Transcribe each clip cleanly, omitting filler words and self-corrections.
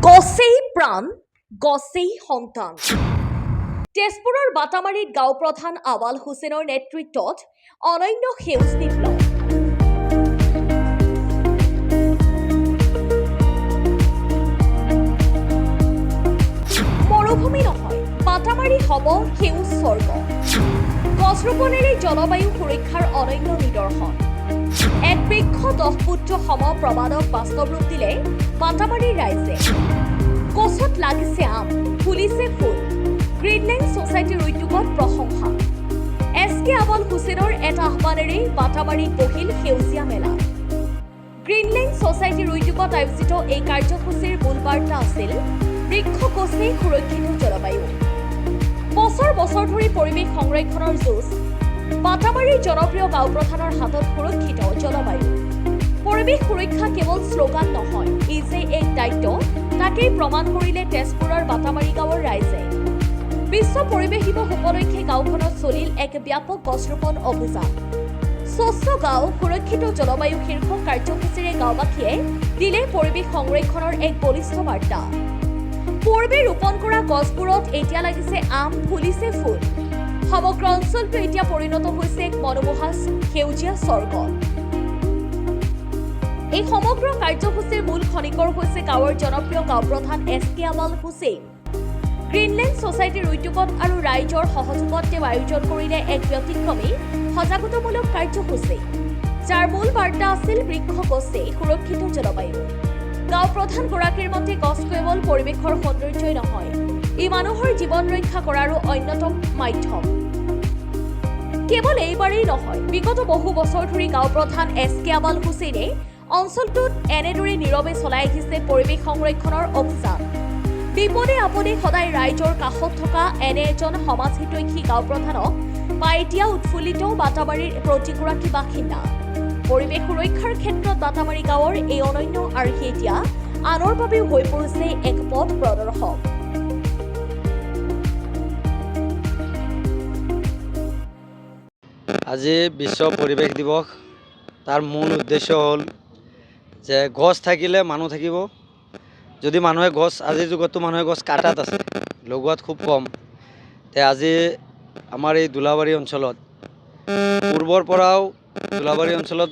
গছেই প্ৰাণ গছেই সন্তান। তেজপুৰৰ বাটামাৰীত গাঁও প্ৰধান আৱাল হুছেইনৰ নেতৃত্বত অনন্য সেউজ বিপ্লৱ। মৰুভূমি নহয়, বাটামাৰী হ'ব সেউজ স্বৰ্গ। গছ ৰোপণেৰে জলবায়ু সুৰক্ষাৰ অনন্য নিদৰ্শন। এক বৃক্ষ 10 পুত্ৰ সম প্ৰবাদক বাস্তৱ ৰূপ দিলে বাটামাৰীৰ ৰাইজে। গছত লাগিছে আম, ফুলিছে ফুল। গ্ৰীণলেণ্ড ছ'চাইটিৰ উদ্যোগত প্ৰশংসা। এছ.কে. আৱাল হুছেইনৰ এটা আহ্বানেৰে বাটামাৰীত বহিল সেউজীয়া মেলা। গ্ৰীণলেণ্ড ছ'চাইটিৰ উদ্যোগত আয়োজিত এই কাৰ্যসূচীৰ মূল বাৰ্তা আছিল বৃক্ষ গছেই সুৰক্ষিত জলবায়ু। বছৰ বছৰ ধৰি পৰিৱেশ সংৰক্ষণৰ যুঁজ। বাটামাৰীৰ জনপ্ৰিয় গাঁও প্ৰধানৰ হাতত সুৰক্ষিত জলবায়ু। পৰিৱেশ সুৰক্ষা কেৱল শ্লোগান নহয়, ই যে এক দায়িত্ব, তাকেই প্ৰমাণ কৰিলে তেজপুৰৰ বাটামাৰী গাঁৱৰ ৰাইজে। বিশ্ব পৰিৱেশ দিৱস উপলক্ষে গাঁওখনত চলিল এক ব্যাপক গছ ৰোপণ অভিযান। স্বচ্ছ গাঁও সুৰক্ষিত জলবায়ু শীৰ্ষক কাৰ্যসূচীৰে গাঁওবাসীয়ে দিলে পৰিৱেশ সংৰক্ষণৰ এক বলিষ্ঠ বাৰ্তা। পূৰ্বে ৰোপণ কৰা গছবোৰত এতিয়া লাগিছে আম, ফুলিছে ফুল। সমগ্ৰ অঞ্চলটো এতিয়া পৰিণত হৈছে এক মনোমোহা সেউজীয়া স্বৰ্গত। এই সমগ্ৰ কাৰ্যসূচীৰ মূল খনিকৰ হৈছে গাঁৱৰ জনপ্ৰিয় গাঁও প্ৰধান এছ.কে. আৱাল হুছেইন। গ্ৰীণলেণ্ড ছ'চাইটিৰ উদ্যোগত আৰু ৰাইজৰ সহযোগত তেওঁ আয়োজন কৰিলে এক ব্যতিক্ৰমী সজাগতামূলক কাৰ্যসূচী, যাৰ মূল বাৰ্তা আছিল বৃক্ষ গছেই সুৰক্ষিত জলবায়ু। গাঁও প্ৰধানগৰাকীৰ মতে গছ কেৱল পৰিৱেশৰ সৌন্দৰ্যই নহয়, ই মানুহৰ জীৱন ৰক্ষা কৰাৰো অন্যতম মাধ্যম। কেৱল এইবাৰেই নহয়, বিগত বহু বছৰ ধৰি গাঁও প্ৰধান এছ.কে. আৱাল হুছেইনে অঞ্চলটোত এনেদৰে নীৰৱে চলাই আহিছে পৰিৱেশ সংৰক্ষণৰ অভিযান। বিপদে আপদে সদায় ৰাইজৰ কাষত থকা এনে এজন সমাজহিতৈষী গাঁও প্ৰধানক পাই এতিয়া উৎফুল্লিত বাটামাৰীৰ প্ৰতিগৰাকী বাসিন্দা। পৰিৱেশ সুৰক্ষাৰ ক্ষেত্ৰত বাটামাৰী গাঁৱৰ এই অনন্য আৰ্হি এতিয়া আনৰ বাবেও হৈ পৰিছে এক পথ প্ৰদৰ্শক। আজি বিশ্ব পৰিৱেশ দিৱস। তাৰ মূল উদ্দেশ্য হ'ল যে গছ থাকিলে মানুহ থাকিব। যদি মানুহে গছ, আজিৰ যুগততো মানুহে গছ কাটাত আছে, লগোৱাত খুব কম। আজি আমাৰ এই দোলাবাৰী অঞ্চলত পূৰ্বৰ পৰাও দোলাবাৰী অঞ্চলত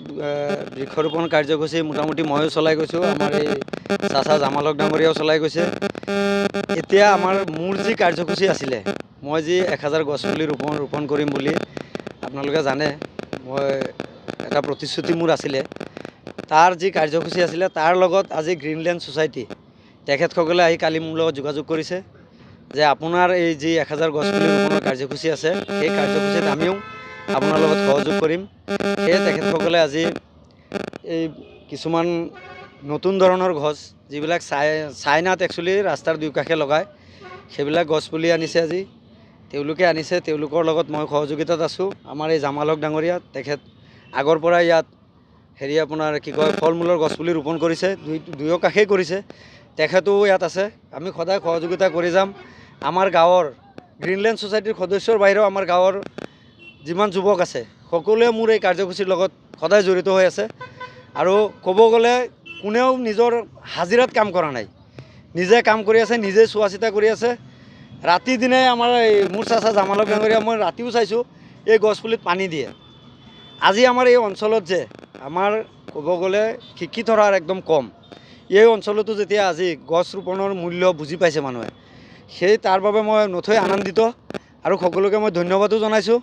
বৃক্ষৰোপণ কাৰ্যসূচী মোটামুটি ময়ো চলাই গৈছোঁ, আমাৰ এই চাচা জামাল হক ডাঙৰীয়াও চলাই গৈছে। এতিয়া আমাৰ মোৰ যি কাৰ্যসূচী আছিলে, মই যি 1000 গছ পুলি ৰোপণ কৰিম বুলি আপোনালোকে জানে, মই এটা প্ৰতিশ্ৰুতি মোৰ আছিলে। তাৰ যি কাৰ্যসূচী আছিলে, তাৰ লগত আজি গ্ৰীণলেণ্ড ছ'চাইটি তেখেতসকলে আহি কালি মোৰ লগত যোগাযোগ কৰিছে যে আপোনাৰ এই যি 1000 গছ পুলি ৰোপণৰ কাৰ্যসূচী আছে, সেই কাৰ্যসূচীত আমিও আপোনাৰ লগত সহযোগ কৰিম। সেয়ে তেখেতসকলে আজি এই কিছুমান নতুন ধৰণৰ গছ, যিবিলাক চাইনাত একচুৱেলি ৰাস্তাৰ দুয়োকাষে লগায়, সেইবিলাক গছ পুলি আনিছে। আজি তেওঁলোকে আনিছে, তেওঁলোকৰ লগত মই সহযোগিতাত আছোঁ। আমাৰ এই জামাল হক ডাঙৰীয়া, তেখেত আগৰ পৰা ইয়াত আপোনাৰ ফল মূলৰ গছপুলি ৰোপণ কৰিছে, দুয়ো কাষেই কৰিছে, তেখেতো ইয়াত আছে। আমি সদায় সহযোগিতা কৰি যাম। আমাৰ গাঁৱৰ গ্ৰীণলেণ্ড ছ'চাইটিৰ সদস্যৰ বাহিৰেও আমাৰ গাঁৱৰ যিমান যুৱক আছে, সকলোৱে মোৰ এই কাৰ্যসূচীৰ লগত সদায় জড়িত হৈ আছে। আৰু ক'ব গ'লে কোনেও নিজৰ হাজিৰাত কাম কৰা নাই, নিজে কাম কৰি আছে, নিজে চোৱা চিতা কৰি আছে। ৰাতি দিনে আমাৰ এই মোৰ চাচা জামাল হক ডাঙৰীয়া, মই ৰাতিও চাইছোঁ, এই গছপুলিত পানী দিয়ে। আজি আমাৰ এই অঞ্চলত যে আমাৰ ক'ব গ'লে শিক্ষিতৰ হাৰ একদম কম, এই অঞ্চলতো যেতিয়া আজি গছ ৰোপণৰ মূল্য বুজি পাইছে মানুহে, সেই তাৰ বাবে মই নথৈ আনন্দিত আৰু সকলোকে মই ধন্যবাদো জনাইছোঁ।